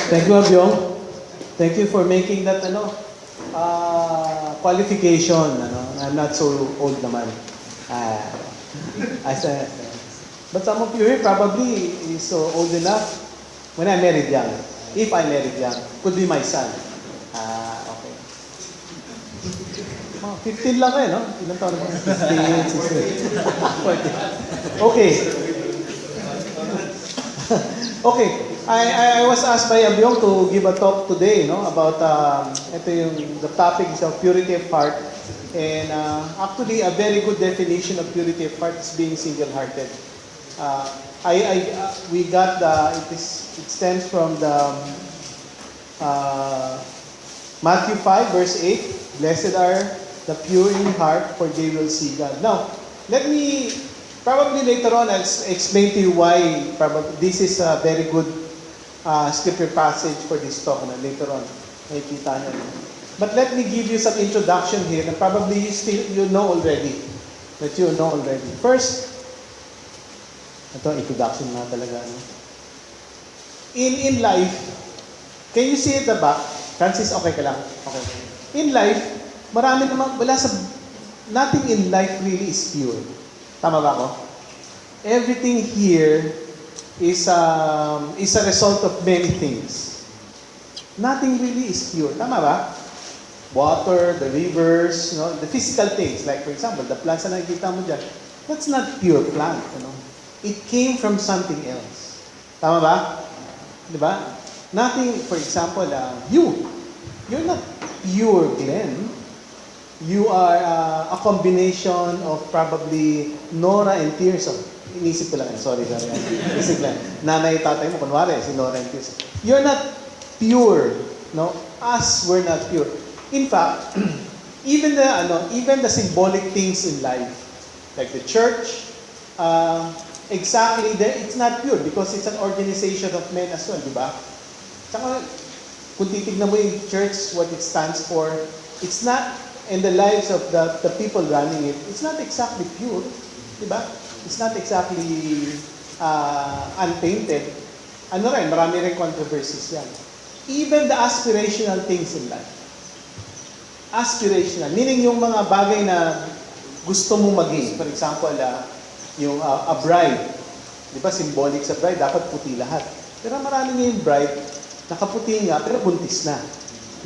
Thank you, Abyong. Thank you for making that qualification. I'm not so old naman. Uh, I said, but some of you here probably is so old enough when I married young. If I married young, could be my son. Okay. Oh, 15 lang kayo, no? Ilang taon na ba? 15, 16. Okay. Okay. I was asked by Abyong to give a talk today, about the topic is of purity of heart, and actually a very good definition of purity of heart is being single-hearted. We got it stems from the Matthew 5 verse 8. Blessed are the pure in heart, for they will see God. Now, let me probably later on I'll explain to you why probably this is a very good scripture passage for this talk later on. Makikita nyo. But let me give you some introduction here and probably you know already. First, ito introduction na talaga. In life, can you see at the back? Francis, okay ka lang? Okay. In life, marami naman, nothing in life really is pure. Tama ba ako? Everything here is a result of many things. Nothing really is pure. Tama ba? Water, the rivers, the physical things. Like for example, the plants na nakikita mo dyan, that's not pure plant. It came from something else. Tama ba? Diba? Nothing, for example, you're not pure, Glenn. You are a combination of probably Nora and Tirso. Inisip ko lang. Sorry. Inisip lang. Nanay, tatay mo, kunwari, si Nora and Tirso. You're not pure. No? Us, we're not pure. In fact, even the symbolic things in life, like the church, it's not pure because it's an organization of men as well, di ba? Tsaka, kung titignan mo yung church, what it stands for, it's not, in the lives of the people running it, it's not exactly pure, di ba? It's not exactly untainted. Marami rin controversies yan. Even the aspirational things in life. Aspirational, meaning yung mga bagay na gusto mong maging. For example, yung a bride. Di ba, symbolic sa bride, dapat puti lahat. Pero marami nga yung bride, nakaputi nga, pero buntis na.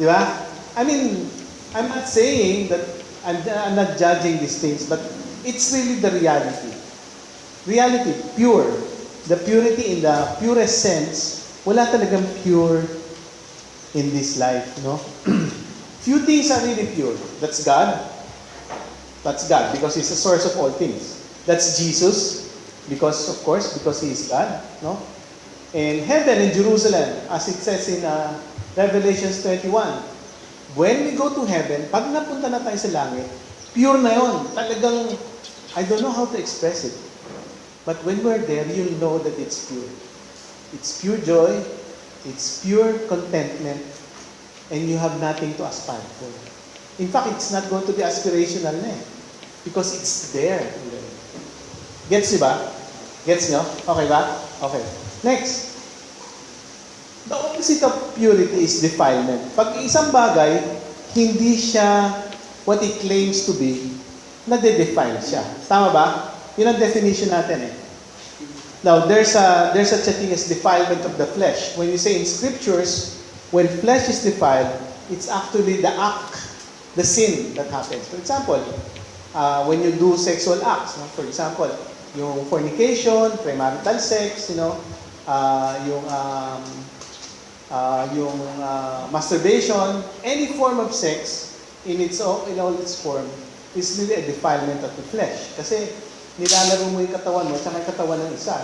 Di ba? I'm not saying that I'm not judging these things, but it's really the reality. Reality, pure. The purity in the purest sense, wala talagang pure in this life, Few things are really pure. That's God. That's God, because He's the source of all things. That's Jesus, because He is God, And heaven in Jerusalem, as it says in Revelation 21, when we go to heaven, pag napunta na tayo sa langit, pure na yon. Talagang, I don't know how to express it. But when we're there, you'll know that it's pure. It's pure joy, it's pure contentment, and you have nothing to aspire for. In fact, it's not going to be aspirational na because it's there. Gets nyo ba? Gets nyo? Okay ba? Okay. Next. The opposite of purity is defilement. Pag isang bagay, hindi siya what it claims to be, nade-defile siya. Tama ba? Yun ang definition natin Now, there's such a thing as defilement of the flesh. When you say in scriptures, when flesh is defiled, it's actually the act, the sin that happens. For example, when you do sexual acts, for example, yung fornication, premarital sex, yung masturbation, any form of sex in all its form is really a defilement of the flesh. Kasi nilalaro mo yung katawan mo at yung katawan ng isa,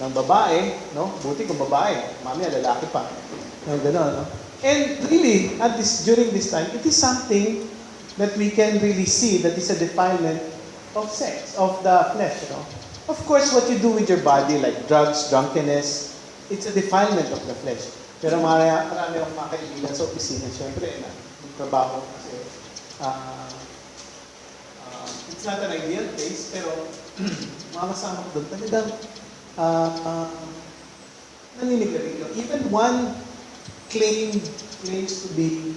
ng babae, buti kung babae, mamaya lalaki pa. Gano'n, And really, during this time, it is something that we can really see that is a defilement of sex, of the flesh, Of course, what you do with your body, like drugs, drunkenness, it's a defilement of the flesh. Pero marami akong mga kaibigan sa opisina, syempre, trabaho kasi it's not an ideal case, pero mga kasama ko doon, talagang naninigarilyo. Even one claims to be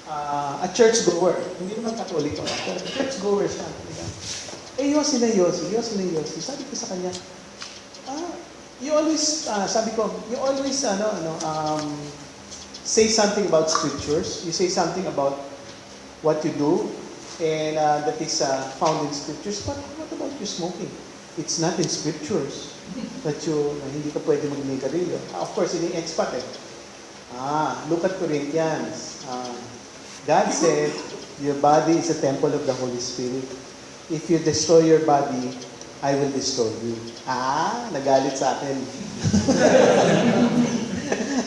a churchgoer. Hindi naman Katoliko, pero churchgoer siya. Diba? Yossi na Yossi. Sabi ko sa kanya, you always, you always, say something about scriptures. You say something about what you do, and that is found in scriptures. But what about you smoking? It's not in scriptures that na hindi ka pwede mag-nigarilyo. Of course, hindi expat eh. Look at Corinthians. God said, your body is a temple of the Holy Spirit. If you destroy your body, I will destroy you. Nagalit sa akin.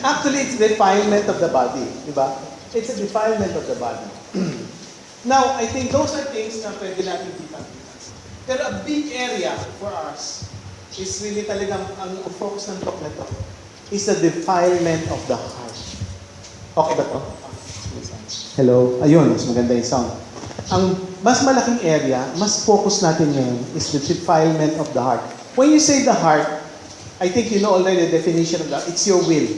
Actually, it's defilement of the body. Diba? It's a defilement of the body. Now, I think those are things na pwede natin kita. Pero a big area for us is really talagang ang focus ng talk na to is the defilement of the heart. Okay ba to? Hello? Ayun, mas maganda yung sound. Ang mas malaking area, mas focus natin ngayon is the defilement of the heart. When you say the heart, I think you know already the definition of that. It's your will.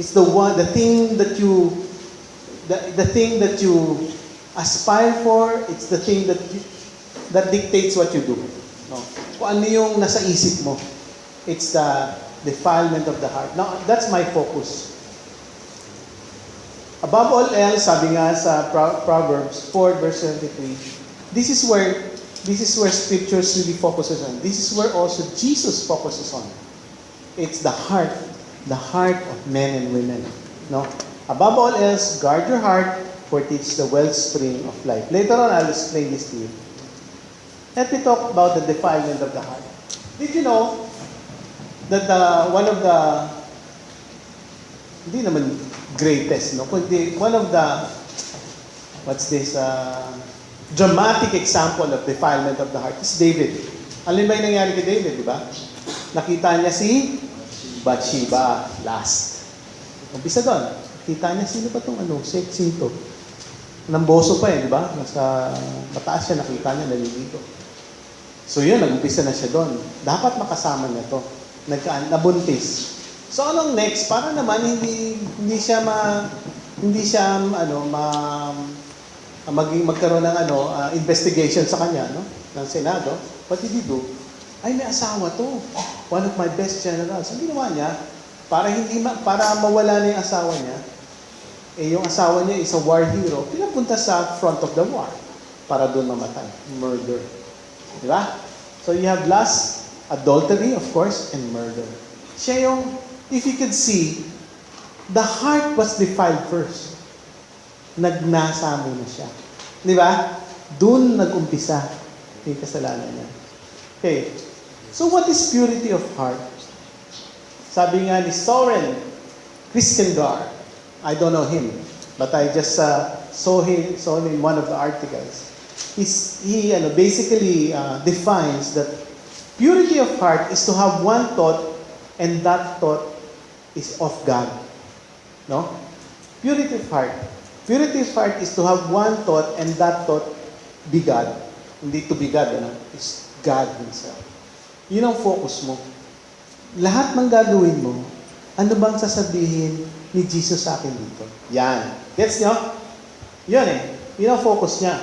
It's the thing that you aspire for. It's the thing that dictates what you do. No? Kung ano yung nasa isip mo. It's the defilement of the heart. Now, that's my focus. Above all else, sabi nga sa Proverbs 4 verse 23, this is where scriptures really focuses on. This is where also Jesus focuses on. It's the heart of men and women. No? Above all else, guard your heart, for it is the wellspring of life. Later on, I'll explain this to you. Let me talk about the defilement of the heart. Did you know that one of the, hindi naman greatest, no? Kundi one of the, dramatic example of defilement of the heart is David. Alam ba yung nangyari kay David, di ba? Nakita niya si Bathsheba last. Umpisa doon. Nakita niya, sino ba itong sexy ito? Namboso pa di ba? Nasa mataas siya, nakita niya, nalilito. So yun, nag-umpisa na siya doon. Dapat makasama niya to. Nabuntis. So anong next? Para naman hindi siya magkaroon ng investigation sa kanya, no? Ng Senado. What did he do? Ay, may asawa to. One of my best generals. Ang ginawa niya, para mawala na yung asawa niya, yung asawa niya is a war hero, pinapunta sa front of the war para doon mamatay. Murder. Di ba? So you have lust, adultery, of course, and murder. Siya yung, if you could see, the heart was defiled first. Nagnasa muna siya. Di ba? Doon nag-umpisa yung kasalanan niya. Okay. So what is purity of heart? Sabi nga ni Soren Kierkegaard, I don't know him, but I just saw him in one of the articles. He basically defines that purity of heart is to have one thought, and that thought is of God. No? Purity of heart. Purity of heart is to have one thought, and that thought be God. Hindi to be God, it's God Himself. Yun ang focus mo. Lahat ng gagawin mo, ano bang sasabihin ni Jesus sa akin dito? Yan. Gets nyo? Yun Yun ang focus niya.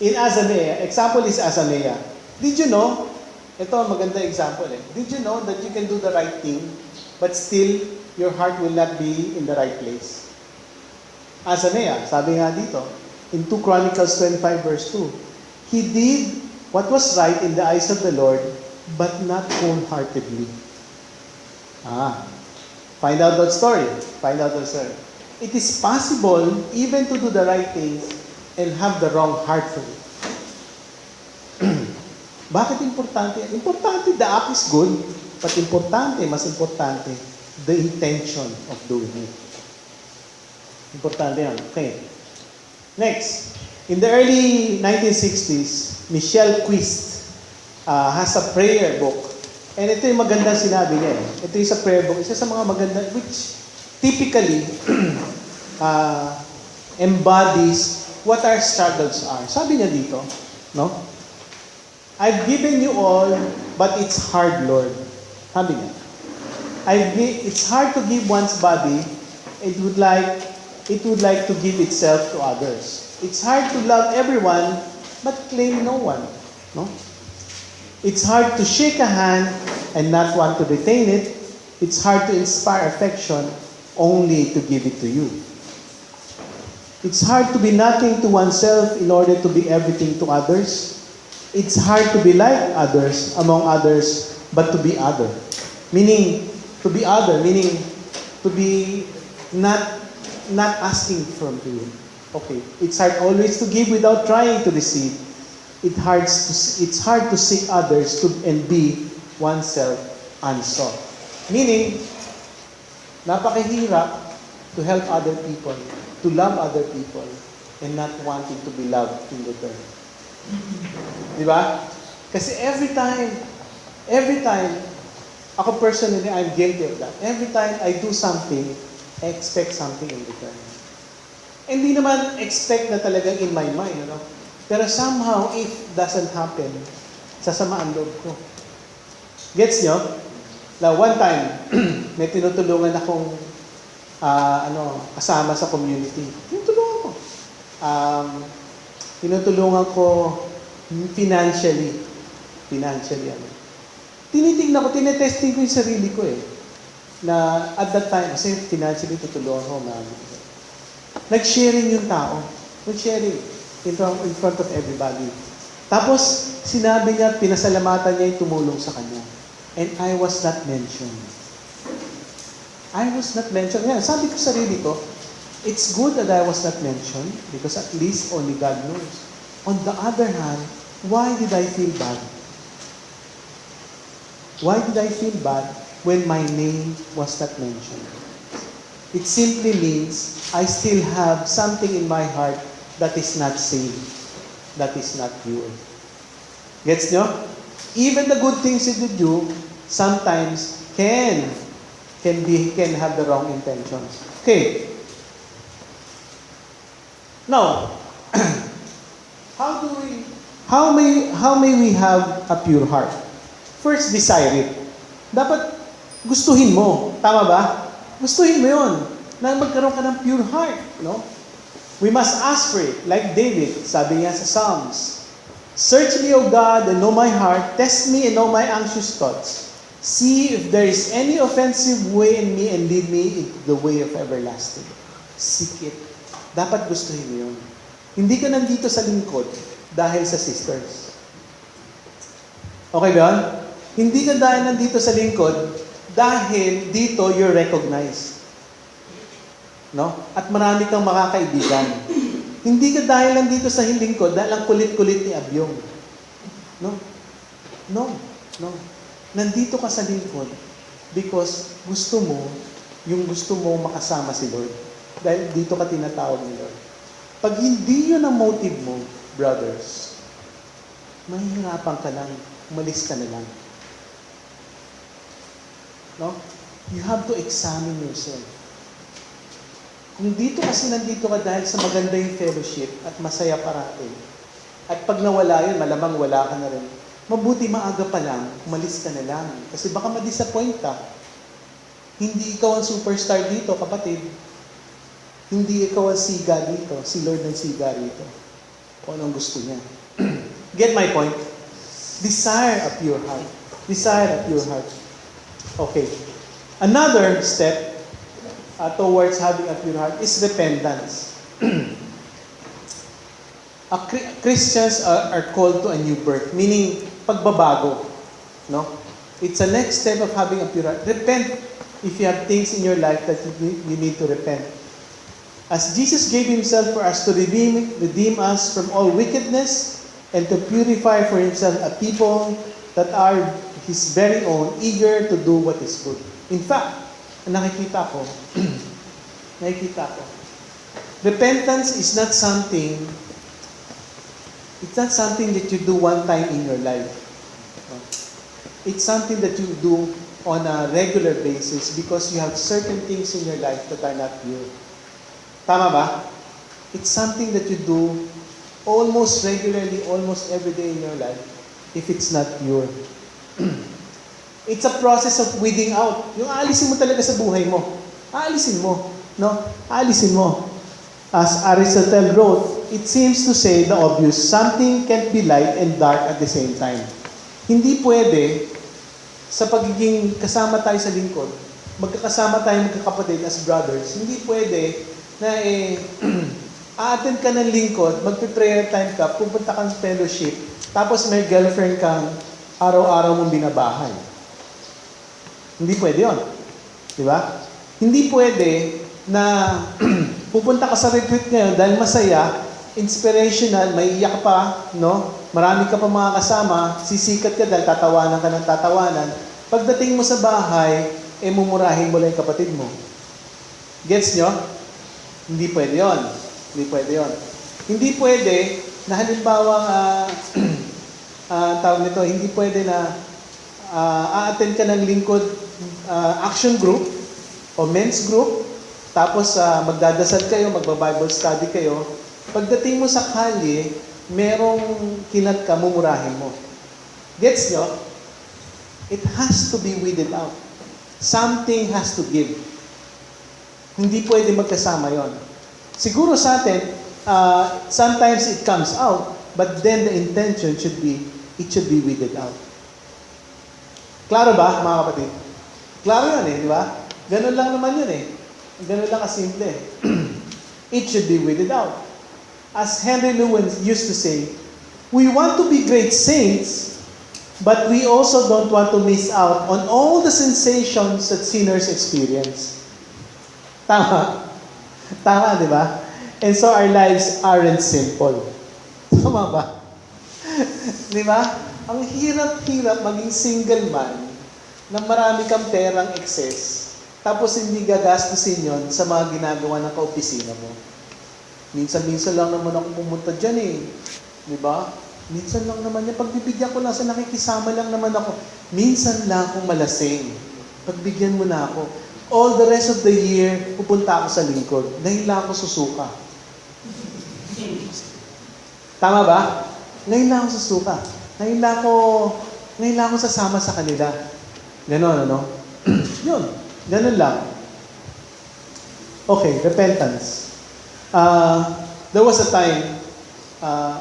In Azalea, example is Azalea. Did you know, ito maganda example Did you know that you can do the right thing, but still, your heart will not be in the right place? Azalea, sabi nga dito, in 2 Chronicles 25 verse 2, he did what was right in the eyes of the Lord, but not wholeheartedly. Find out that story. It is possible even to do the right things and have the wrong heart for it. Bakit importante? Importante, the act is good, but mas importante, the intention of doing it. Importante yan. Okay. Next. In the early 1960s, Michelle Quist has a prayer book. And ito yung magandang sinabi niya Ito yung sa prayer book. Isa sa mga magandang, which typically embodies what our struggles are. Sabi niya dito, no? I've given you all, but it's hard, Lord. Sabi niya. It's hard to give one's body. It would like to give itself to others. It's hard to love everyone, but claim no one. No? It's hard to shake a hand and not want to retain it. It's hard to inspire affection only to give it to you. It's hard to be nothing to oneself in order to be everything to others. It's hard to be like others, among others, but to be other. Meaning, to be other, meaning to be not asking from you. Okay, it's hard always to give without trying to receive. It's hard to seek others and be oneself unsought. Meaning, napakahirap to help other people, to love other people, and not wanting to be loved in return. Di ba? Kasi every time, ako personally, I'm guilty of that. Every time I do something, I expect something in return. Hindi naman expect na talagang in my mind, Pero somehow, if it doesn't happen, sasama ang loob ko. Gets nyo? Now, one time, may tinutulungan akong kasama sa community. Tinutulungan ko financially. Tinitignan ko, tinetesting ko yung sarili ko na at that time, kasi financially tutulungan ko, nag-sharing yung tao. Nag-sharing in front of everybody. Tapos, sinabi niya, pinasalamatan niya yung tumulong sa kanya. And I was not mentioned. Yan, sabi ko sa sarili ko, it's good that I was not mentioned because at least only God knows. On the other hand, why did I feel bad? Why did I feel bad when my name was not mentioned? It simply means I still have something in my heart that is not saved, that is not pure. Gets nyo? Even the good things that you do sometimes can have the wrong intentions. Okay. Now, how may we have a pure heart? First, desire it. Dapat gustuhin mo. Tama ba? Gustuhin mo yun. Na magkaroon ka ng pure heart. No? We must ask for it. Like David, sabi niya sa Psalms, "Search me, O God, and know my heart. Test me and know my anxious thoughts. See if there is any offensive way in me and lead me into the way of everlasting." Seek it. Dapat gustuhin mo yun. Hindi ka nandito sa lingkod dahil sa sisters. Okay ba yun? Hindi ka dahil nandito sa lingkod dahil dito you're recognized. No? At marami kang makakaibigan. Hindi ka dahil nandito sa lingkod dahil ang kulit-kulit ni Abyong. No. Nandito ka sa lingkod because gusto mo makasama si Lord. Dahil dito ka tinatawag ni Lord. Pag hindi yun ang motive mo, brothers, mahihirapan ka lang, umalis ka na lang. No? You have to examine yourself. Kung dito kasi nandito ka dahil sa maganda yung fellowship at masaya parati, at pag nawala yun, malamang wala ka na rin, mabuti maaga pa lang, umalis ka na lang. Kasi baka ma-disappoint ka. Hindi ikaw ang superstar dito, kapatid. Hindi ikaw ang siga dito. Si Lord ang siga dito. Kung anong gusto niya. Get my point? Desire a pure heart. Desire a pure heart. Okay. Another step towards having a pure heart is repentance. Christians are called to a new birth, meaning pagbabago. No? It's a next step of having a pure heart. Repent if you have things in your life that you need to repent. As Jesus gave Himself for us to redeem us from all wickedness and to purify for Himself a people that are His very own, eager to do what is good. In fact, nakikita ko, repentance is not something that you do one time in your life. It's something that you do on a regular basis because you have certain things in your life that are not pure. Tama ba? It's something that you do almost regularly, almost every day in your life if it's not pure. It's a process of weeding out. Yung aalisin mo talaga sa buhay mo. Aalisin mo. No? Aalisin mo. As Aristotle wrote, it seems to say the obvious, something can't be light and dark at the same time. Hindi pwede, sa pagiging kasama tayo sa lingkod, magkakasama tayo magkakapatid as brothers, hindi pwede na a-attend ka ng lingkod, magpe-prayer time ka, pupunta kang fellowship, tapos may girlfriend kang araw-araw mong binabahay. Hindi pwede yun. Di ba? Hindi pwede na pupunta ka sa retreat ngayon dahil masaya, inspirational, may iyak pa, no? Marami ka pa mga kasama, sisikat ka dahil tatawanan ka ng tatawanan. Pagdating mo sa bahay, mumurahin mo lang yung kapatid mo. Gets nyo? Hindi pwede yun. Hindi pwede yun. Hindi pwede na halimbawa, tawag nito, hindi pwede na a-attend ka ng lingkod action group o men's group, tapos magdadasal kayo, magba-Bible study kayo. Pagdating mo sa kalye, merong kinat ka, mumurahin mo. Gets nyo? It has to be weeded out. Something has to give. Hindi pwede magkasama yon. Siguro sa atin, sometimes it comes out, but then the intention should be, it should be weeded out. Klaro ba, mga kapatid? Klaro yun di ba? Ganun lang naman yun Ganun lang kasimple. It should be weeded out. As Henry Lewis used to say, we want to be great saints, but we also don't want to miss out on all the sensations that sinners experience. Tama? Tama, di ba? And so our lives aren't simple. Tama ba? Di ba? Ang hirap-hirap maging single man na marami kang perang excess, tapos hindi gagastusin yon sa mga ginagawa ng kaopisina mo. Minsan-minsan lang naman ako pumunta dyan Di ba? Minsan lang naman yan. Pagbibigyan ko lang sa nakikisama lang naman ako. Minsan lang akong malasing. Pagbigyan mo na ako. All the rest of the year, pupunta ako sa lingkod. Dahil lang ako susuka. Tama ba? Ngayon lang ako susuka. Ngayon lang ako sasama sa kanila. Ganon, ano? Yun. Ganon lang. Okay, repentance. There was a time,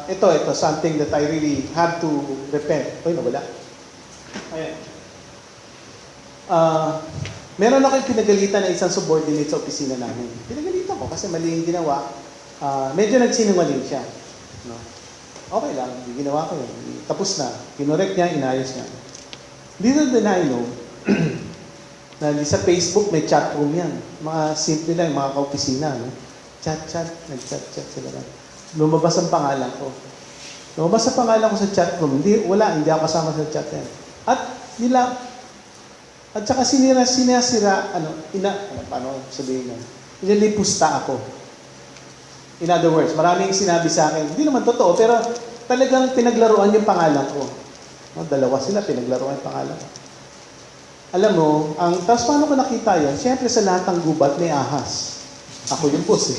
ito, something that I really had to repent. Uy, nawala. Ayan. Meron ako yung pinagalitan na isang subordinate sa opisina namin. Pinagalitan ko kasi mali yung ginawa. Medyo nagsinungaling siya. No? Okay lang, ginawa ko yun. Tapos na. Kinorek niya, inayos niya. Little did I know, na sa Facebook may chat room yan. Mga simple lang, mga kaopisina. No? Chat, nag-chat sila lang. Lumabas ang pangalan ko. Lumabas ang pangalan ko sa chat room. Hindi ako kasama sa chat yan. At saka paano sabihin yan? Inalipusta ako. In other words, maraming sinabi sa akin, hindi naman totoo, pero talagang pinaglaruan yung pangalan ko. No, dalawa sila, pinaglaruan yung pangalan ko. Alam mo, tapos paano ko nakita yun? Siyempre sa lahat ng gubat may ahas. Ako yung boss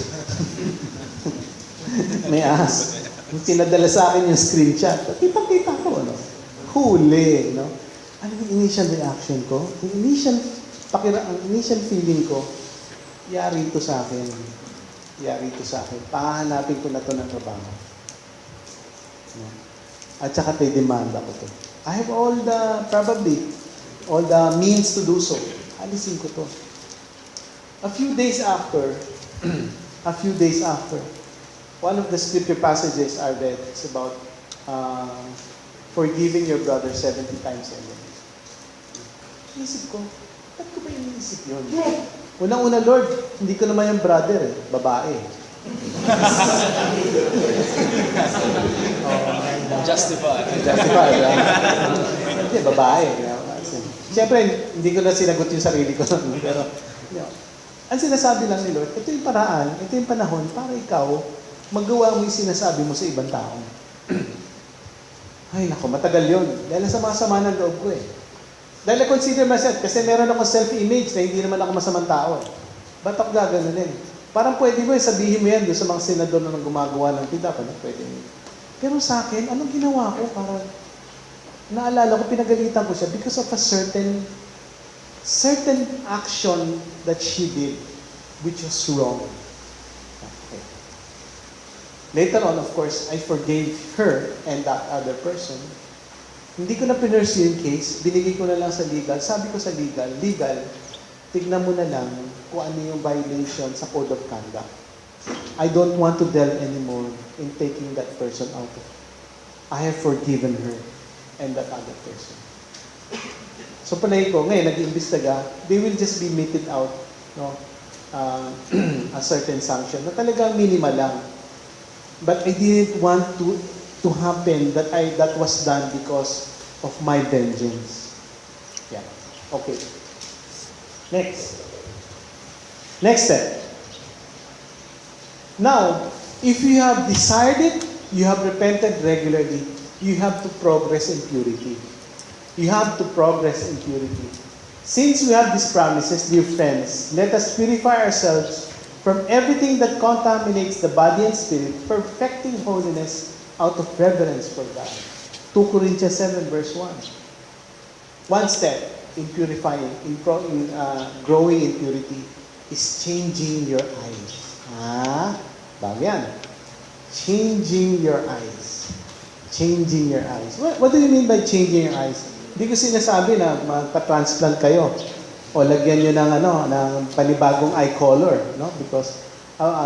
may ahas. Pinadala sa akin yung screenshot. Kita ko, ano? Huli, no? Ano yung initial reaction ko? Ang initial feeling ko, yari ito sa akin. Pahanapin ko na ito ng trabaho. No? At saka demanda ko to. I have all the means to do so. Alisin ko to. A few days after, one of the scripture passages I read is about forgiving your brother 70 times 7. Isip ko, ba't ko ba iniisip yun? Unang-una, Lord, hindi ko naman yung brother babae. Justified. Right? Hindi, babae. Siyempre, hindi ko na sinagot yung sarili ko. Pero, ang sinasabi lang ni Lord, ito yung paraan, ito yung panahon para ikaw magawa mo yung sinasabi mo sa ibang tao. Ay, naku, matagal yun. Dahil sa mga sama ng loob ko Dahil I consider myself, kasi meron ako self-image na hindi naman ako masamang tao. Ba't ako gaganunin? Parang pwede mo sabihin mo yan doon sa mga senador na gumagawa ng pida. Pwede mo. Pero sa akin, anong ginawa ko para Naalala ko, pinagalitan ko siya because of a certain action that she did, which was wrong. Okay. Later on, of course, I forgave her and that other person. Hindi ko na pinursue yung case, binigay ko na lang sa legal. Sabi ko sa legal, tignan mo na lang kung ano yung violation sa code of conduct. I don't want to delve anymore in taking that person out of. I have forgiven her and that other person. So palagi ko, ngayon, nag-iimbestiga, they will just be meted out, no? A certain sanction na talagang minimal lang. But I didn't want to happen that was done because of my vengeance. Yeah. Okay. Next step. Now, if you have desired it, you have repented regularly, you have to progress in purity. You have to progress in purity. Since we have these promises, dear friends, let us purify ourselves from everything that contaminates the body and spirit, perfecting holiness out of reverence for God. 2 Corinthians 7 verse 1. One step in purifying, growing in purity, is changing your eyes. Bago yan. Changing your eyes. Changing your eyes. What do you mean by changing your eyes? Hindi ko sinasabi na magpa-transplant kayo o lagyan nyo ng panibagong eye color, no? Because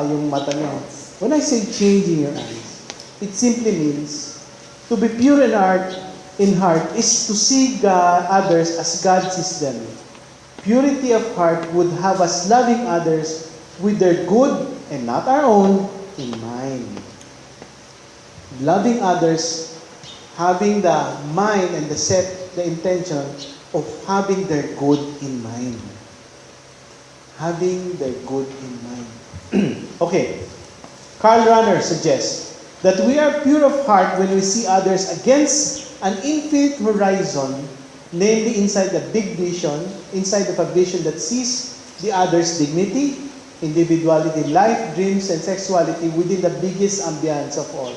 yung mata nyo. When I say changing your eyes, it simply means to be pure in heart is to see others as God sees them. Purity of heart would have us loving others with their good and not our own in mind. Loving others, having the mind and the intention of having their good in mind. Having their good in mind. Okay. Karl Rahner suggests that we are pure of heart when we see others against an infinite horizon, namely inside the big vision, inside of a vision that sees the other's dignity, individuality, life, dreams, and sexuality within the biggest ambience of all,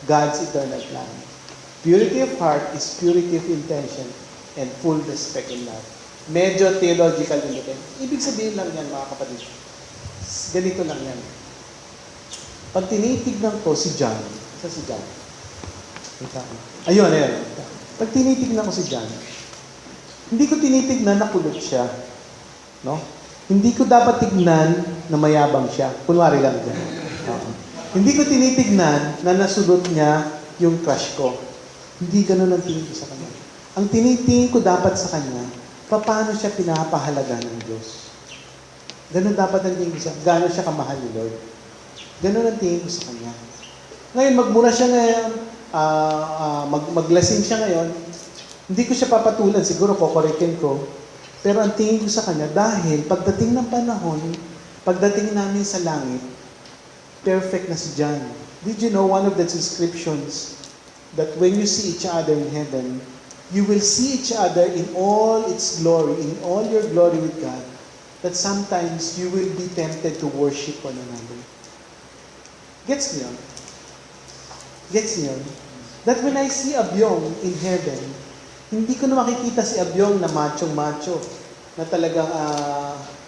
God's eternal plan. Purity of heart is purity of intention and full respect in love. Medyo theological din ito. Ibig sabihin lang yan, mga kapatid. Ganito lang yan. Pag tinitignan ko si John, si John. Ayun. Pag tinitignan ko si John, hindi ko tinitignan na kulot siya. No? Hindi ko dapat tignan na mayabang siya. Kunwari lang dyan. Hindi ko tinitignan na nasulot niya yung crush ko. Hindi ganun ang tingin ko sa kanya. Ang tinitingin ko dapat sa kanya, paano siya pinapahalaga ng Diyos. Ganun dapat ang tingin ko siya. Gano'n siya kamahal ni Lord. Ganun ang tingin ko sa kanya. Ngayon, magmura siya ngayon, maglasing siya ngayon, hindi ko siya papatulan, siguro kokorekin ko, pero ang tingin ko sa kanya, dahil pagdating ng panahon, pagdating namin sa langit, perfect na si John. Did you know one of the descriptions that when you see each other in heaven, you will see each other in all its glory, in all your glory with God, that sometimes you will be tempted to worship one another. Gets niyo? Gets niyo? That when I see Abyong in heaven, hindi ko na makikita si Abyong na macho-macho, na talagang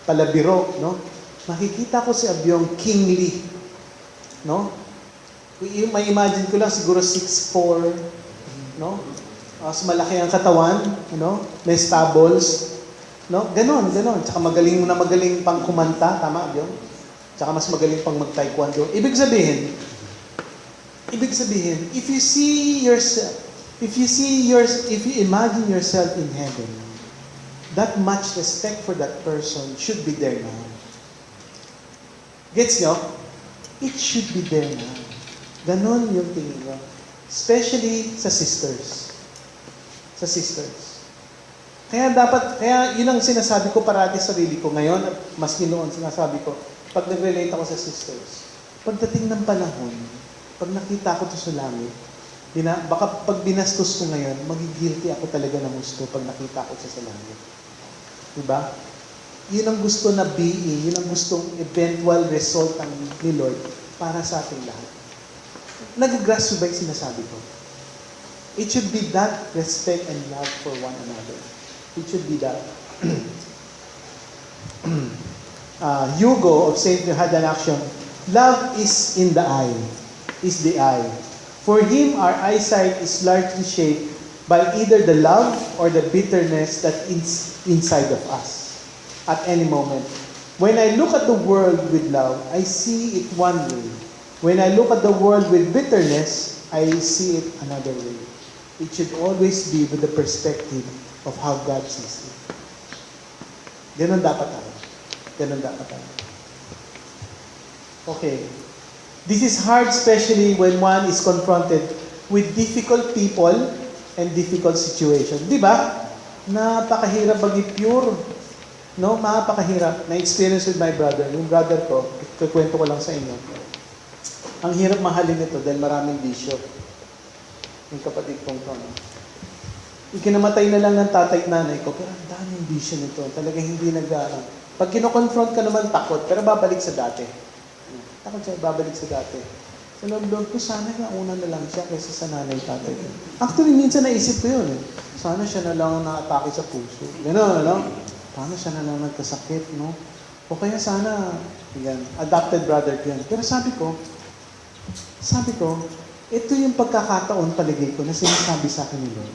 palabiro, no? Makikita ko si Abyong kingly, no? May imagine ko lang siguro 6'4", no? Mas malaki ang katawan, no? May stables, no? Ganon. Tsaka magaling pang kumanta, tama, Abyong? Tsaka mas magaling pang mag-taekwondo. Ibig sabihin, if you imagine yourself in heaven, that much respect for that person should be there now. Gets nyo? It should be there now. Ganon yung tingin nyo. Especially sa sisters. Kaya yun ang sinasabi ko parati sa sarili ko ngayon, at mas noon sinasabi ko, pag nag-relate ako sa sisters, pagdating ng panahon, pag nakita ko to sa langit, baka pag binastos ko ngayon, magigilty ako talaga ng gusto pag nakita ko siya sa langit. Diba? Yun ang gusto na being, yun ang gustong eventual result ni Lord para sa ating lahat. Nag-grasp ba yung sinasabi ko? It should be that respect and love for one another. It should be that. Hugo of St. had an action. Love is in the eye, is the eye. For him, our eyesight is largely shaped by either the love or the bitterness that is inside of us at any moment. When I look at the world with love, I see it one way. When I look at the world with bitterness, I see it another way. It should always be with the perspective of how God sees it. Ganon dapat tayo. Ganon dapat tayo. Okay. This is hard especially when one is confronted with difficult people and difficult situations. Di ba? Napakahirap maging pure. No? Napakahirap. Na-experience with my brother. Yung brother ko, kukwento ko lang sa inyo. Ang hirap mahalin ito dahil maraming bisyo. Yung kapatid kong to. No? Ikinamatay na lang ng tatay at nanay ko, pero ang daming bisyo nito. Talaga hindi pag kino-confront ka naman, takot, pero babalik sa dati. Takot siya, babalik sa dati. Sa loob ko, sana nauna na lang siya kaysa sa nanay tatay ko. Actually, minsan naisip ko yun. Sana siya na lang na-atake sa puso. Gano'n, no? Paano siya na lang nagkasakit, no? O kaya sana, yan, adopted brother ko yan. Pero sabi ko, ito yung pagkakataon paligay ko na sinasabi sa akin ni Lord,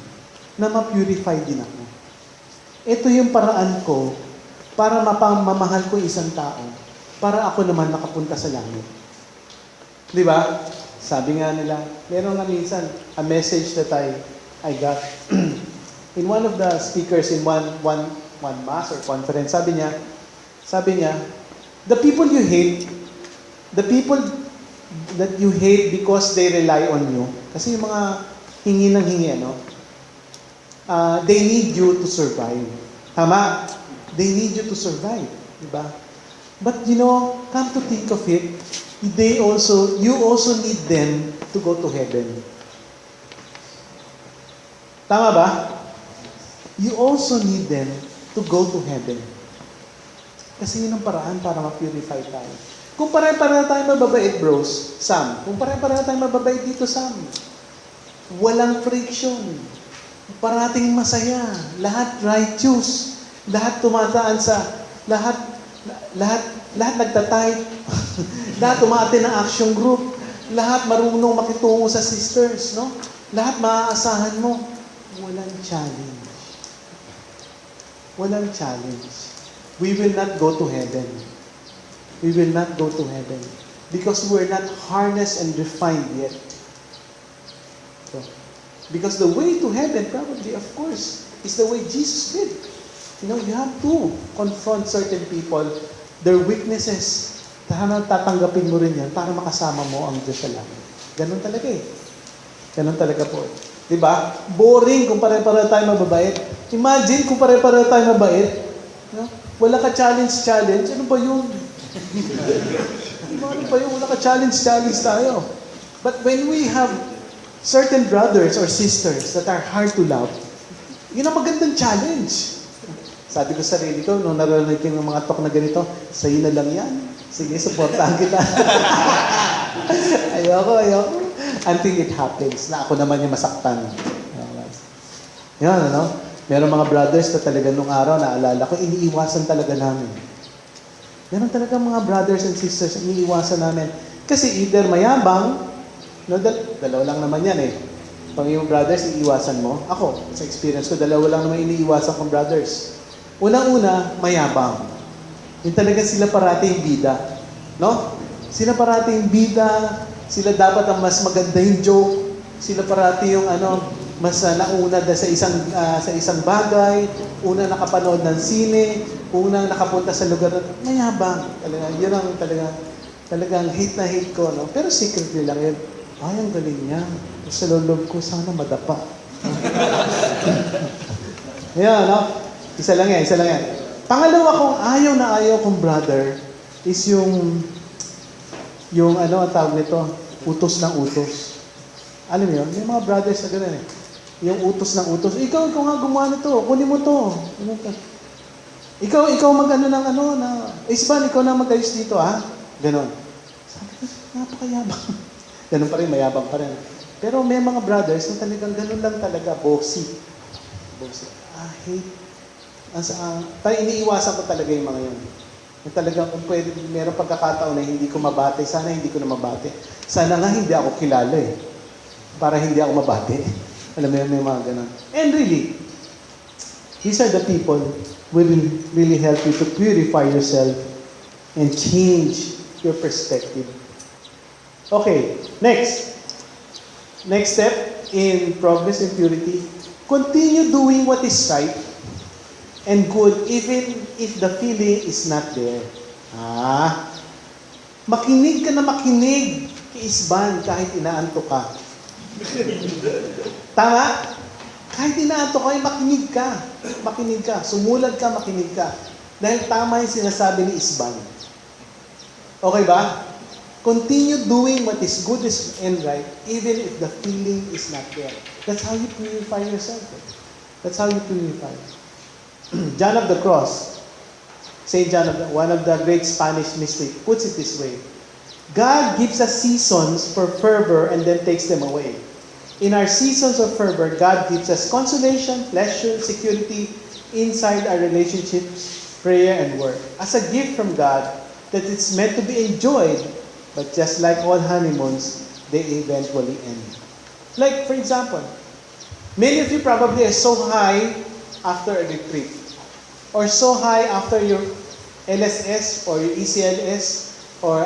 na ma-purify din ako. Ito yung paraan ko para mapamamahal ko isang tao, para ako naman nakapunta sa langit. Di ba? Sabi nga nila, meron nga minsan, a message that I got in one of the speakers in one mass or conference, sabi niya, the people you hate that you hate because they rely on you, kasi yung mga hingi ng hingi, they need you to survive. Tama? They need you to survive. Diba? But come to think of it, you also need them to go to heaven. Tama ba? You also need them to go to heaven. Kasi yun ang paraan para ma-purify tayo. Kung pare-pareho tayo mababait, bros, Sam. Kung pare-pareho tayo mababait dito, Sam. Walang friction. Parating masaya. Lahat righteous. Lahat tumataan lahat nagtatay. Lahat umaatin ng action group. Lahat marunong makitungo sa sisters, no? Lahat maaasahan mo. Walang challenge. Walang challenge. We will not go to heaven. We will not go to heaven because we're not harnessed and refined yet. So, because the way to heaven probably, of course, is the way Jesus did. You have to confront certain people, their weaknesses. Tatanggapin mo rin yan para makasama mo ang Diyos sa langit. Ganun talaga eh. Ganun talaga po. Diba? Boring kung pare-pareho tayo mababait. Imagine kung pare-pareho tayo mabait. Wala ka challenge. Ano ba yun? Ano ba yun? Wala ka challenge tayo. But when we have certain brothers or sisters that are hard to love, yun ang magandang challenge. Sabi ko sa sarili ko, nung narinig yung mga talk na ganito, sa'yo na lang yan. Sige, supportahan kita. Ayoko. Until it happens, na ako naman yung masaktan. Yan, Meron mga brothers na talaga nung araw, naalala ko, iniiwasan talaga namin. Meron talaga mga brothers and sisters na iniiwasan namin. Kasi either mayabang, dalawa lang naman yan eh. Pag yung brothers, iiwasan mo. Ako, sa experience ko, dalawa lang naman iniiwasan kong brothers. Unang-una, mayabang. Yung talaga sila parating bida. No? Sila parating bida, sila dapat ang mas maganda yung joke, sila parati yung mas nauna sa isang bagay, unang nakapanood ng sine, unang nakapunta sa lugar na mayabang. Talaga, yun ang talagang hate na hate ko, no? Pero secretly lang yun. Ay, ang galing niya. Sa loob ko, sana madapa. Yan, no? Isa lang yan. Pangalawa kong ayaw kong brother is yung ang tawag nito, utos ng utos. Alam mo yun? May mga brothers na gano'n eh. Yung utos ng utos. Ikaw nga gumawa nito. Kunin mo to. Ikaw Isban, ikaw na mag-ayos dito, ha? Ganon. Sabi ko, napakayabang. Ganon pa rin, mayabang pa rin. Pero may mga brothers na talagang ganun lang talaga, bossy. Bossy. Hate. Parang iniiwasan ko talaga yung mga yun. Na talagang kung pwede, meron pagkakataon na hindi ko mabate, sana hindi ko na mabate. Sana nga hindi ako kilala para hindi ako mabate. Alam mo yun, may mga ganun. And really, these are the people who will really help you to purify yourself and change your perspective. Okay, next. Next step in progress and purity, continue doing what is right and good even if the feeling is not there. Makinig ka na makinig kay Isban kahit inaantok ka. Tama? Kahit inaantok ka, makinig ka. Makinig ka. Sumulat ka, makinig ka. Dahil tama yung sinasabi ni Isban. Okay ba? Continue doing what is good and right even if the feeling is not there. That's how you purify yourself. That's how you purify. John of the Cross, Saint John, one of the great Spanish mystics, puts it this way: God gives us seasons for fervor and then takes them away. In our seasons of fervor, God gives us consolation, pleasure, security, inside our relationships, prayer, and work. As a gift from God that it's meant to be enjoyed, but just like all honeymoons, they eventually end. Like, for example, many of you probably are so high after a retreat, or so high after your LSS or your ECLS or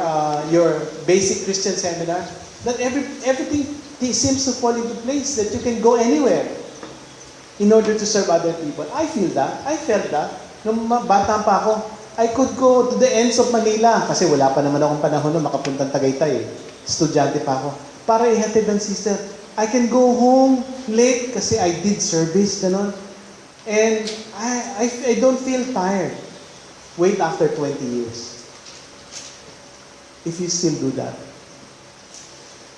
your basic Christian seminar, that everything seems to fall into place, that you can go anywhere in order to serve other people. I feel that. I felt that. Nung bata pa ako, I could go to the ends of Manila kasi wala pa naman akong panahon na makapuntang Tagaytay. Estudyante pa ako. Para ihatid ng sister. I can go home late kasi I did service, gano'n. And I don't feel tired. Wait after 20 years. If you still do that.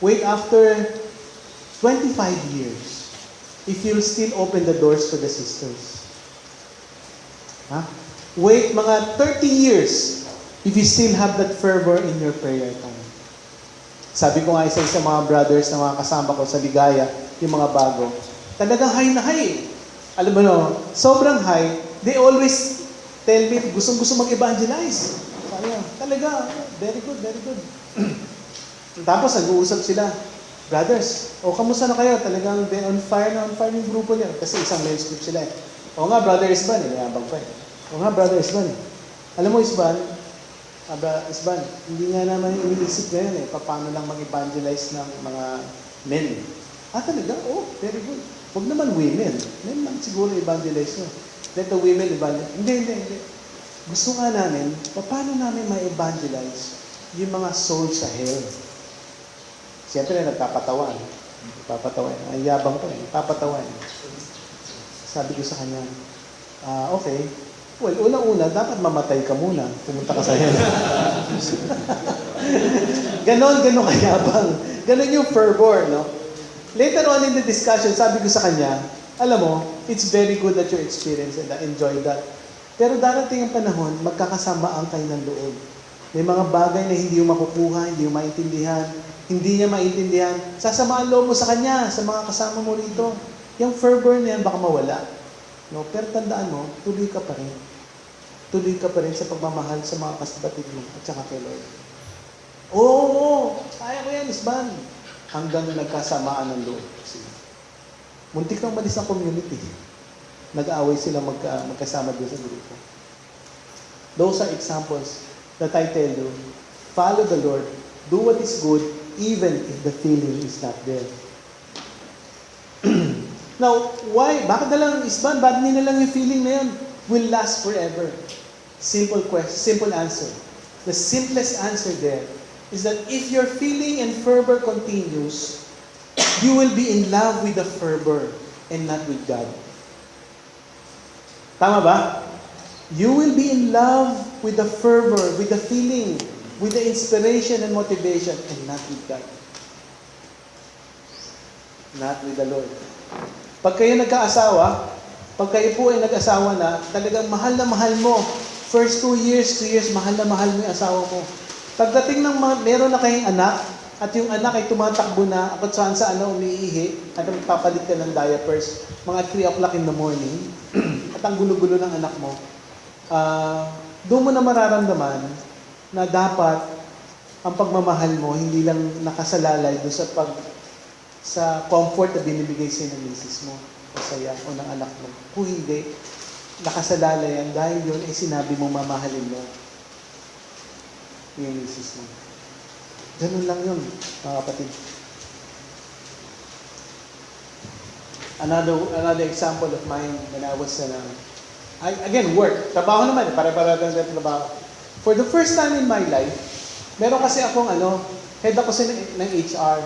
Wait after 25 years. If you'll still open the doors for the sisters. Wait mga 30 years if you still have that fervor in your prayer time. Sabi ko nga isa mga brothers na mga kasama ko sa Ligaya, yung mga bago, talagang high na high. Alam mo no, sobrang high, they always tell me, gustong-gusto mag-evangelize. Sabi nga, talaga, very good, very good. Tapos nag-uusap sila, brothers, kamusta na kayo? Talagang on fire yung grupo niyo. Kasi isang men's group sila O nga, Brother Isban, yabang pa O nga, Brother Isban. Alam mo, Isban, hindi nga naman iniisip ngayon paano lang mag-evangelize ng mga men. Talaga? Very good. Huwag naman women. Men lang siguro evangelize nyo. Let the women evangelize. Hindi. Gusto nga namin, paano namin ma-evangelize yung mga souls sa hell? Siyempre, nagpapatawan. Ang yabang ko nagpapatawan. Sabi ko sa kanya, okay. Well, unang-una, dapat mamatay ka muna. Pumunta ka sa hell. Ganon kayabang. Ganon yung fervor, no? Later on in the discussion, sabi ko sa kanya, alam mo, it's very good that you experience and enjoy that. Pero darating ang panahon, magkakasamaan kayo ng loob. May mga bagay na hindi mo makukuha, hindi mo maintindihan, hindi niya maintindihan. Sasamaan loob mo sa kanya, sa mga kasama mo rito. Yung fervor na yan, baka mawala. No? Pero tandaan mo, tuloy ka pa rin. Tuloy ka pa rin sa pagmamahal sa mga kasabatid mo at saka kay Lord. Kaya ko yan, Isban. Hanggang nagkasamaan ng loob. Muntik kang malis ng community. Nag-aaway sila magkasama doon sa grupo. Those are examples that I tell you. Follow the Lord. Do what is good even if the feeling is not there. Now, why? Bakit na lang, Isban? Bakit hindi na lang yung feeling na yun will last forever? Simple question, simple answer. The simplest answer there is that if your feeling and fervor continues, you will be in love with the fervor and not with God. Tama ba? You will be in love with the fervor, with the feeling, with the inspiration and motivation, and not with God. Not with the Lord. Pag kayo nagkaasawa, pag kayo po ay nag-asawa na, talagang mahal na mahal mo. First 2 years, mahal na mahal mo yung asawa mo. Pagdating ng meron na kayong anak, at yung anak ay tumatakbo na at saan sa umiihi, at magpapalit ka ng diapers, mga 3 o'clock in the morning, at ang gulo-gulo ng anak mo, doon mo na mararamdaman na dapat ang pagmamahal mo hindi lang nakasalalay doon sa comfort na binibigay sa'yo ng misis mo, o saya, o ng anak mo. Kung hindi, nakasalalay yan dahil yun ay sinabi mo mamahalin mo yung misis mo. Ganun lang yun, mga kapatid. Another example of mine when I was again, work. Trabaho naman, para-para lang trabaho. For the first time in my life, meron kasi akong head ako ng HR.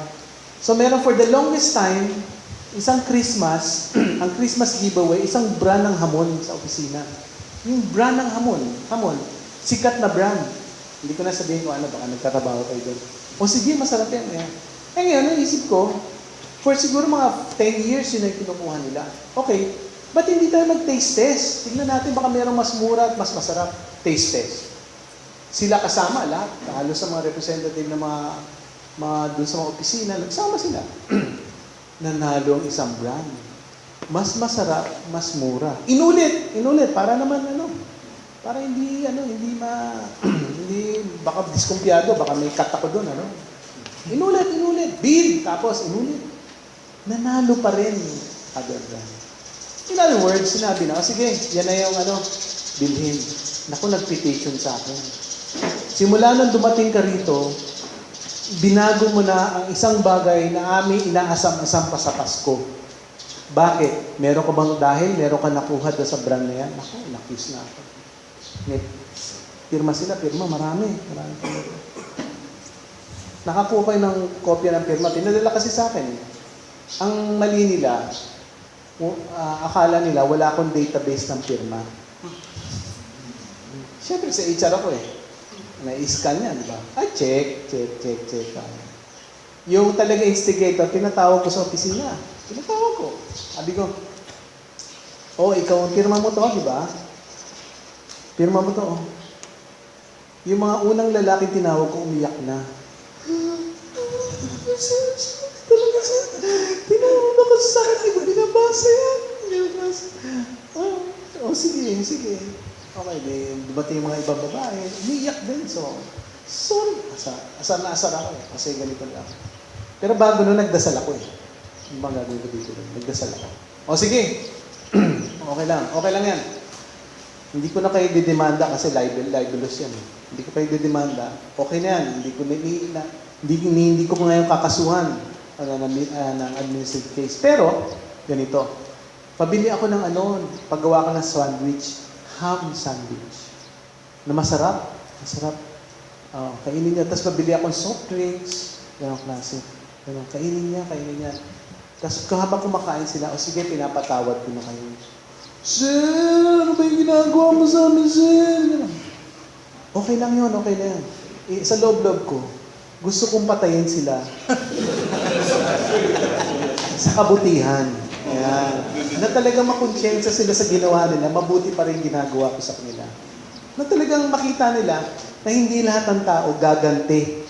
So meron for the longest time, isang Christmas, ang Christmas giveaway, isang brand ng hamon sa opisina. Yung brand ng hamon, sikat na brand. Hindi ko na sabihin kung baka nagtatrabaho kayo doon. O sige, masarap yan. Ngayon, naisip ko, for siguro mga 10 years yun ay kinukuha nila. Okay, ba't hindi tayo mag-taste test? Tignan natin, baka mayroong mas mura at mas masarap. Taste test. Sila kasama lahat. Halos sa mga representative na mga doon sa mga opisina, nagsama sila. Nanalo ang isang brand. Mas masarap, mas mura. Inulit, para naman para hindi baka diskumpiyado, baka may cut ako doon, Inulit, bid, tapos inulit. Nanalo pa rin other brand. In other words, sinabi na, sige, yan na yung bilhin. Naku, nag-petition sa akin. Simula nang dumating ka rito, binago mo na ang isang bagay na aming inaasam-asam pa sa Pasko. Bakit? Meron ka nakuha doon sa brand na yan? Naku, nakis na ako. Pirma sila, marami. Nakakuha kayo ng kopya ng pirma. Pinadala kasi sa akin. Ang mali nila, akala nila wala akong database ng pirma. Siyempre sa HR ako na-scan yan, di ba? Check. Yung talaga instigator, tinatawag ko sa opisina. Tinatawag ko. Sabi ko, ikaw ang pirma mo to, di ba? Pirma mo to, Yung mga unang lalaki tinawag ko, umiyak na. Tinawag ako sa akin, hindi ko binabasa yan. Sige. Okay, dumating yung mga ibang babae, umiyak din. So, sorry. Asar na asar ako kasi ganito lang. Pero bago nun, nagdasal ako Yung mga gagawin ko dito, nagdasal ako. Sige. Okay lang yan. Hindi ko na kayo didemanda kasi libelous yan. Hindi ko kayo didemanda. Okay na yan. Hindi ko ngayon kakasuhan ng administrative case. Pero, ganito. Pabili ako ng paggawa ko ng sandwich. Ham sandwich. Na masarap. Kainin niya. Tapos pabili ako ng soft drinks. Ganong klase. Kainin niya. Tapos habang kumakain sila, sige, pinapatawad ko na kayo. Sir, ano ba yung ginagawa mo sa amin, sir? Okay lang yun. Sa loob-loob ko, gusto kong patayin sila. Sa kabutihan. Ayan. Na talagang makonsyensya sila sa ginawa nila, mabuti pa rin ginagawa ko sa kanila. Na talagang makita nila na hindi lahat ng tao gaganti.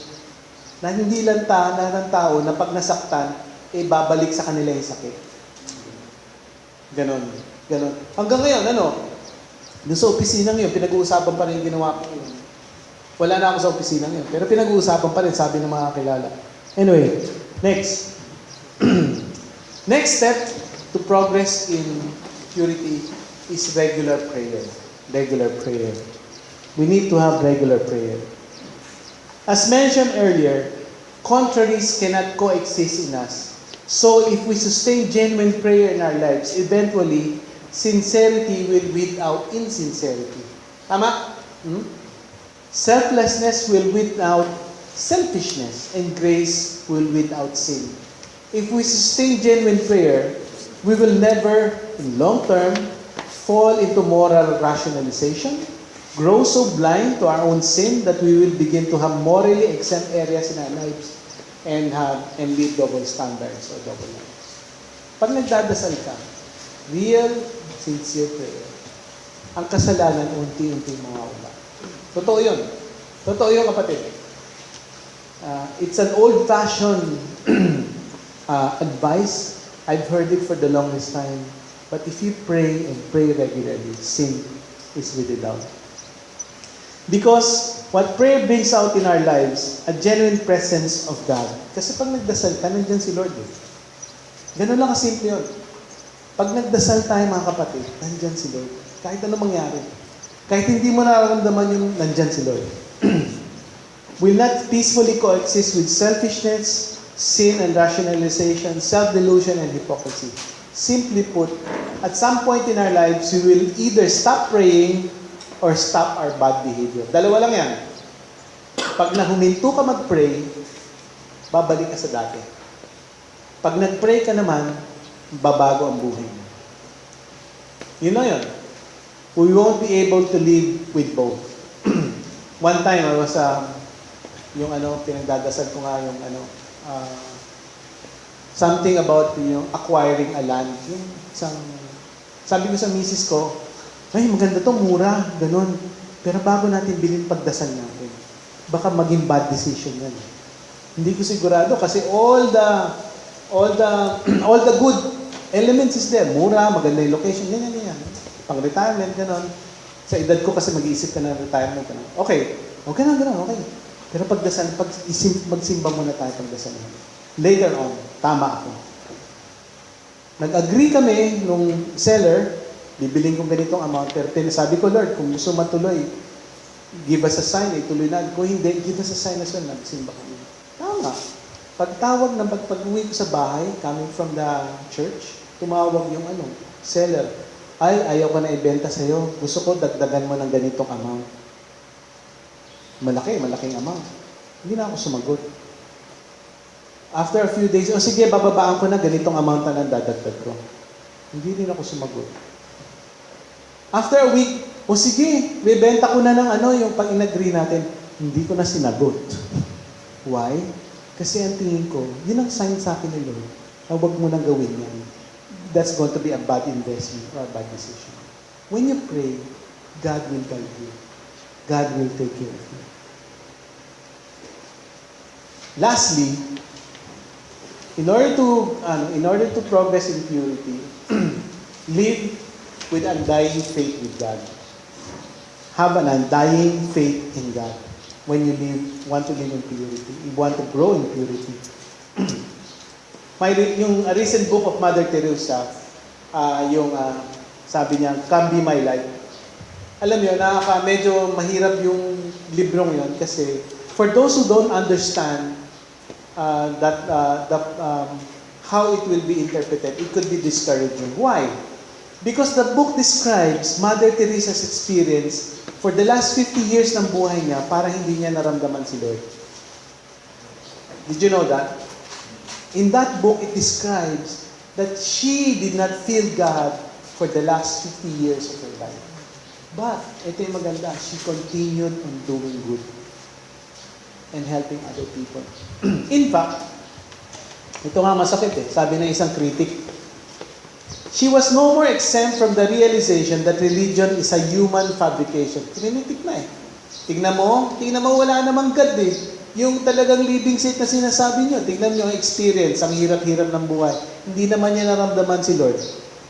Na hindi lang lahat ng tao na pag nasaktan, babalik sa kanila yung sakit. Ganon. Hanggang ngayon, doon sa opisina ngayon, pinag-uusapan pa rin yung ginawa ko yun. Wala na ako sa opisina ngayon, pero pinag-uusapan pa rin, sabi ng mga kilala. Anyway, next. Next step to progress in purity is regular prayer. We need to have regular prayer. As mentioned earlier, contraries cannot coexist in us. So if we sustain genuine prayer in our lives, eventually, sincerity will weed out insincerity. Tama? Selflessness will weed out selfishness, and grace will weed out sin. If we sustain genuine prayer, we will never, in long term, fall into moral rationalization, grow so blind to our own sin that we will begin to have morally exempt areas in our lives and lead double standards or double lives. Pag nagdadasal ka, real, sincere prayer, ang kasalanan unti-unti mawawala. Totoo yun, kapatid. It's an old-fashioned advice. I've heard it for the longest time. But if you pray and pray regularly, sin is without doubt. Because what prayer brings out in our lives, a genuine presence of God. Kasi pag nagdasal ka, nandiyan si Lord. Ganun lang kasimple yun. Pag nagdasal tayo mga kapatid, nandiyan si Lord. Kahit ano mangyari. Kahit hindi mo nararamdaman yung nandiyan si Lord. Will not peacefully coexist with selfishness, sin and rationalization, self-delusion and hypocrisy. Simply put, at some point in our lives, we will either stop praying or stop our bad behavior. Dalawa lang yan. Pag nahuminto ka mag-pray, babalik ka sa dati. Pag nag-pray ka naman, babago ang buhay mo. Yun lang yun. We won't be able to live with both. One time, I was, pinagdadasal ko nga yung something about yung acquiring a land. Yung sabi ko sa misis ko, ay, maganda to, mura, ganun. Pero bago natin bilhin pagdasal natin, baka maging bad decision yan. Hindi ko sigurado kasi all the good elements is there. Mura, maganda yung location, yan. Pang-retirement, ganun. Sa edad ko kasi mag-iisip ka ng retirement, ganun. Okay, ganun, okay. Pero pagdasal, magsimba muna tayo pagdasal. Later on, tama ako. Nag-agree kami nung seller, bibiling kong ganitong amount, pero sabi ko, Lord, kung gusto matuloy, give us a sign, ituloy na. Kung hindi, give us a sign as well, nagsimba kami. Tama. Pagtawag ng pag-uwi ko sa bahay, coming from the church, tumawag yung seller. Ayaw ko na ibenta sa'yo. Gusto ko dagdagan mo ng ganitong amount. Malaking amount. Hindi na ako sumagot. After a few days, sige, bababaan ko na ganitong amount na lang dadagdag ko. Hindi din ako sumagot. After a week, sige, bibenta ko na ng yung pag-in-agree natin. Hindi ko na sinagot. Why? Kasi ang tingin ko, yun ang sign sa akin ni Lord na huwag mo nang gawin yan. That's going to be a bad investment or a bad decision. When you pray, God will guide you. God will take care of you. Lastly, in order to progress in purity, live with undying faith with God. Have an undying faith in God. When you want to live in purity, you want to grow in purity. Yung recent book of Mother Teresa, sabi niya, Come Be My Light. Alam niyo, medyo mahirap yung librong yon kasi for those who don't understand how it will be interpreted, it could be discouraging. Why? Because the book describes Mother Teresa's experience for the last 50 years ng buhay niya para hindi niya naramdaman si Lord. Did you know that? In that book, it describes that she did not feel God for the last 50 years of her life. But, ito yung maganda, she continued on doing good and helping other people. In fact, ito nga masakit sabi ng isang critic, she was no more exempt from the realization that religion is a human fabrication. Trinitik na Tingnan mo, wala namang God Yung talagang living state na sinasabi nyo, tingnan nyo ang experience, ang hirap-hirap ng buhay. Hindi naman niya naramdaman si Lord.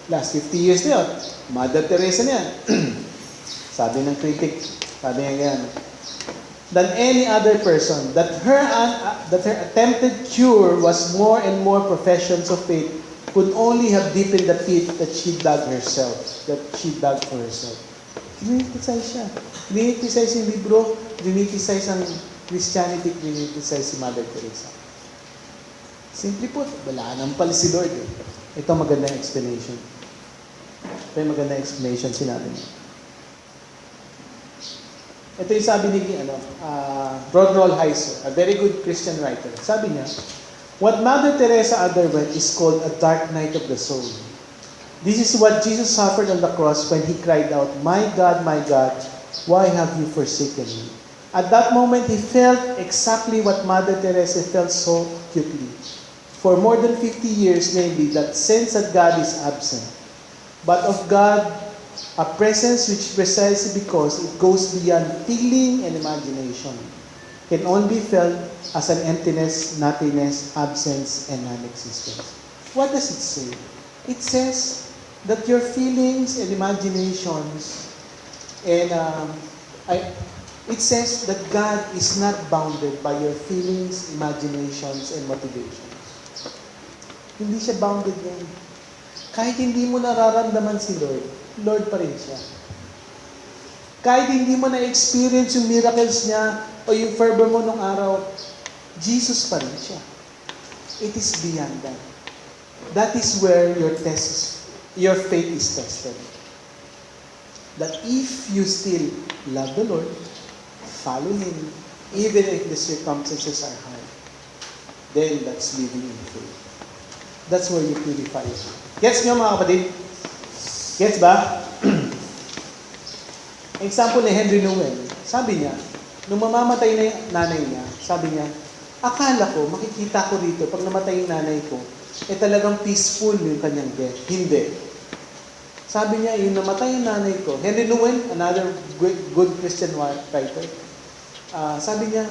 Last 50 years na yun, Mother Teresa na yan. Sabi ng critic, sabi niya ganyan, than any other person, that her attempted cure was more and more professions of faith could only have deepened the pit that she dug for herself. Criticize siya. Criticize yung libro, criticize ang Christianity, criticize si Mother Teresa. Simply put, wala naman pala si Lord Ito magandang explanation. Sinabi niya. Ito yung sabi ni Rodroll Heiser, a very good Christian writer. Sabi niya, what Mother Teresa underwent is called a dark night of the soul. This is what Jesus suffered on the cross when He cried out, my God, why have you forsaken me? At that moment, he felt exactly what Mother Teresa felt so acutely. For more than 50 years, namely, that sense that God is absent. But of God, a presence which precisely because it goes beyond feeling and imagination. can only be felt as an emptiness, nothingness, absence, and non-existence. What does it say? It says that your feelings and imaginations and it says that God is not bounded by your feelings, imaginations, and motivations. Hindi siya bounded yan. Kahit hindi mo nararamdaman si Lord, Lord pa rin siya. Kahit hindi mo na-experience yung miracles niya o yung fervor mo nung araw, Jesus pa rin siya. It is beyond that. That is where your faith is tested. That if you still love the Lord, follow Him, even if the circumstances are hard, then that's living in faith. That's where you purify yourself. Gets nyo mga kapatid? Gets ba? Example ni Henry Newell, sabi niya, nung mamamatay na yung nanay niya, sabi niya, akala ko, makikita ko rito, pag namatay yung nanay ko, talagang peaceful yung kanyang death. Hindi. Sabi niya, yung namatay yung nanay ko, Henry Newell, another good Christian writer, sabi niya,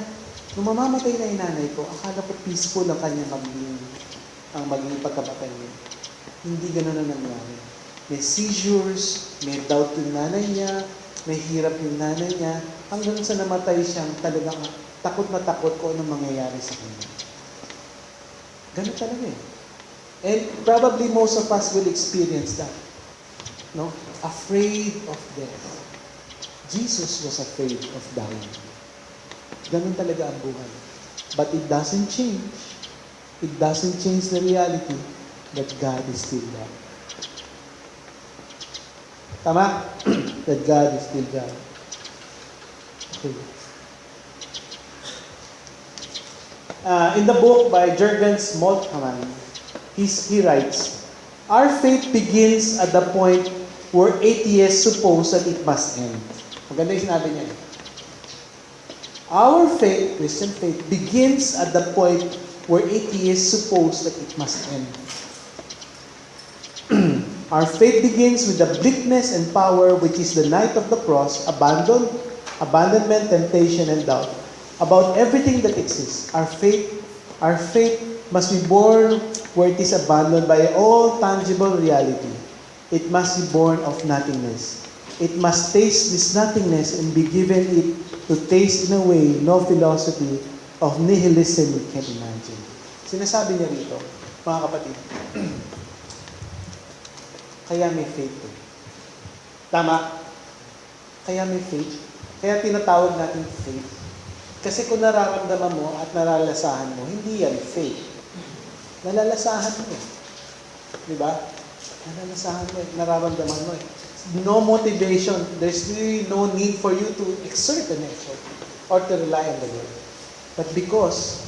nung mamamatay na yung nanay ko, akala ko peaceful ang kanyang maging pagkamatay niya. Hindi gano'n na nangyari. May seizures, may doubt yung nanay niya, may hirap yung nanay niya, hanggang sa namatay siyang talagang takot na takot kung anong mangyayari sa kanya. Ganun talaga eh. And probably most of us will experience that. No? Afraid of death. Jesus was afraid of dying. Ganun talaga ang buhay. But it doesn't change. It doesn't change the reality that God is still God. Tama? That God is still God. Okay. In the book by Jürgen Moltmann, he writes, our faith begins at the point where atheists suppose that it must end. Maganda yung sinabi niya. Our faith, Christian faith, begins at the point where atheists suppose that it must end. Our faith begins with the bleakness and power which is the night of the cross, abandonment, temptation, and doubt about everything that exists. Our faith must be born where it is abandoned by all tangible reality. It must be born of nothingness. It must taste this nothingness and be given it to taste in a way no philosophy of nihilism can imagine. Sinasabi niya rito, mga kapatid, kaya may faith eh. Tama? Kaya may faith. Kaya tinatawag natin faith. Kasi kung nararamdaman mo at nalalasahan mo, hindi yan faith. Nalalasahan mo eh. Di ba? Nalalasahan mo eh. Nararamdaman mo eh. No motivation. There's really no need for you to exert an effort or to rely on the Lord. But because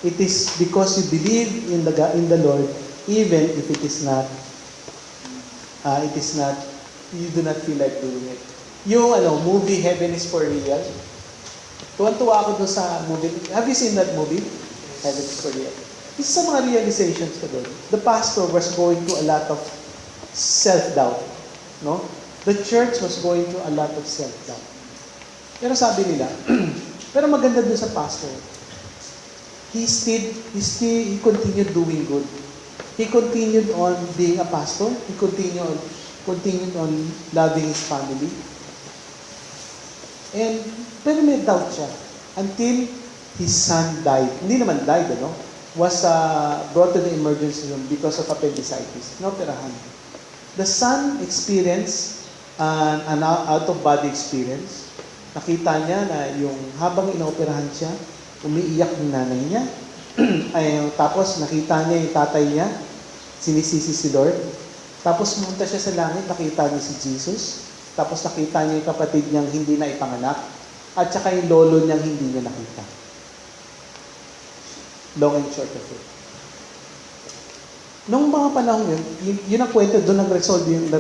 it is because you believe in the Lord, even if it is not, you do not feel like doing it. Yung movie Heaven is for Real. Tuwan-tuwa ako doon sa movie. Have you seen that movie? Heaven is for Real. Isa sa mga realizations ko doon. The pastor was going through a lot of self-doubt. No? The church was going through a lot of self-doubt. Pero sabi nila, pero maganda doon sa pastor. He continued doing good. He continued on being a pastor. He continued on loving his family. Pero may doubt siya. Until his son died. Hindi naman died, was brought to the emergency room because of appendicitis. Inoperahan. The son experienced an out-of-body experience. Nakita niya na yung habang inoperahan siya, umiiyak yung nanay niya. Tapos nakita niya yung tatay niya, sinisisi si Lord. Tapos pumunta siya sa langit, nakita niya si Jesus. Tapos nakita niya yung kapatid niyang hindi na ipanganak. At saka yung lolo niyang hindi niya nakita. Long and short of it. Noong mga panahon yun ang kwento, doon nag-resolve yung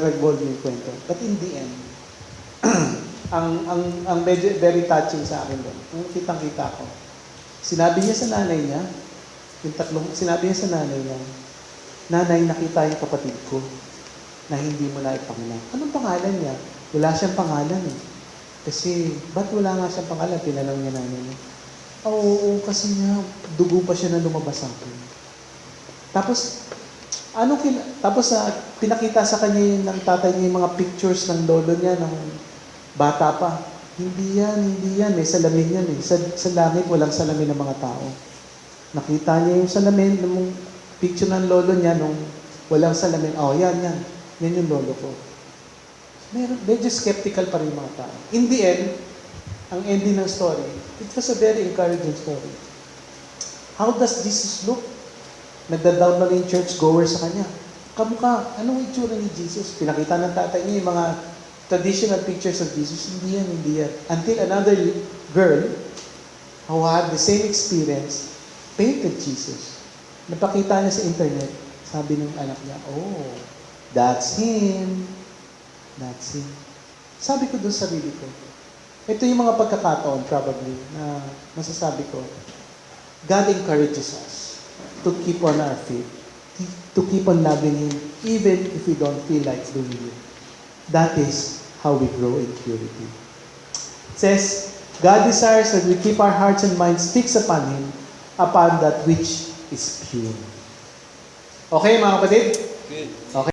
kwento. But in the end, ang medyo very touching sa akin doon, yung kitang-kita ko, sinabi niya sa nanay niya, sinabi niya sa nanay niya, nanay, nakita yung kapatid ko na hindi mo na ipanganak. Anong pangalan niya? Wala siyang pangalan eh. Kasi, ba't wala nga siyang pangalan? Tinanong niya namin. Oo, kasi nga, dugo pa siya na lumabas sa akin. Tapos, pinakita sa kanya yung ng tatay niya yung mga pictures ng lolo niya ng bata pa. Hindi yan. May salamin yan eh. Sa langit, walang salamin ng mga tao. Nakita niya yung salamin, yung picture ng lolo niya nung walang salamin. Oh, yan. Yan yung lolo ko. Medyo skeptical pa rin yung mga tao. In the end, ang ending ng story, it was a very encouraging story. How does Jesus look? Nagda-down na yung church-goer sa kanya. Kamukha, anong itsura ni Jesus? Pinakita ng tatay niya yung mga traditional pictures of Jesus. Hindi yan. Until another girl who had the same experience painted Jesus. Napakita niya sa internet. Sabi ng anak niya, oh, that's him. That's him. Sabi ko doon sa sarili ko, ito yung mga pagkakataon probably na masasabi ko, God encourages us to keep on our faith, to keep on loving Him, even if we don't feel like doing it. That is how we grow in purity. It says, God desires that we keep our hearts and minds fixed upon Him, upon that which is pure. Okay, mga kapatid? Good. Okay.